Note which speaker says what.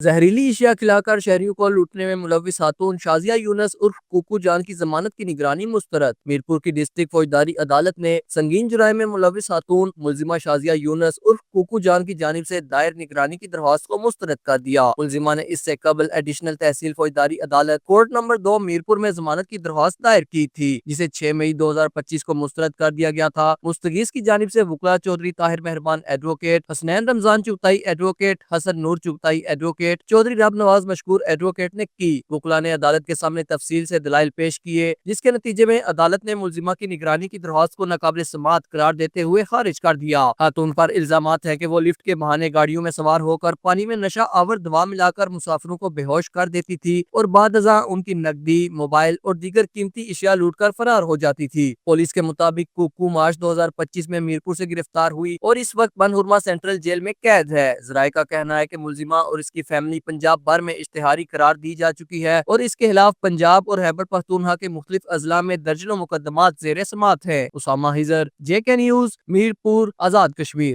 Speaker 1: زہریلی اشیاء کھلا کر شہریوں کو لوٹنے میں ملوث خاتون شازیہ یونس عرف کوکو جان کی ضمانت کی نگرانی مسترد۔ میرپور کی ڈسٹرکٹ فوجداری عدالت نے سنگین جرائم میں ملوث خاتون ملزمہ شازیہ یونس عرف کوکو جان کی جانب سے دائر نگرانی کی درخواست کو مسترد کر دیا۔ ملزمہ نے اس سے قبل ایڈیشنل تحصیل فوجداری عدالت کورٹ نمبر 2 میرپور میں ضمانت کی درخواست دائر کی تھی، جسے 6 مئی 2025 کو مسترد کر دیا گیا تھا۔ مستغیث کی جانب سے وکلاء چودھری طاہر مہربان ایڈوکیٹ، حسنین رمضان چغتائی ایڈوکیٹ، حسن نور چغتائی ایڈوکیٹ، چودھری رب نواز مشکور ایڈوکیٹ نے کی۔ وکلاء نے عدالت کے سامنے تفصیل سے دلائل پیش کیے، جس کے نتیجے میں عدالت نے ملزمہ کی نگرانی کی درخواست کو ناقابل سماعت قرار دیتے ہوئے خارج کر دیا۔ خاتون پر الزامات ہے کہ وہ لفٹ کے بہانے گاڑیوں میں سوار ہو کر پانی میں نشہ آور دوا ملا کر مسافروں کو بے ہوش کر دیتی تھی اور بعد ازاں ان کی نقدی، موبائل اور دیگر قیمتی اشیاء لوٹ کر فرار ہو جاتی تھی۔ پولیس کے مطابق کوکو مارچ 2025 میں میرپور سے گرفتار ہوئی اور اس وقت بنہرمہ سینٹرل جیل میں قید ہے۔ ذرائع کا کہنا ہے کہ ملزمہ اور اس کی فیملی پنجاب بھر میں اشتہاری قرار دی جا چکی ہے اور اس کے خلاف پنجاب اور خیبر پختونخوا کے مختلف اضلاع میں درجنوں مقدمات زیر سماعت ہیں۔ اسامہ حضر، JK نیوز، میرپور، آزاد کشمیر۔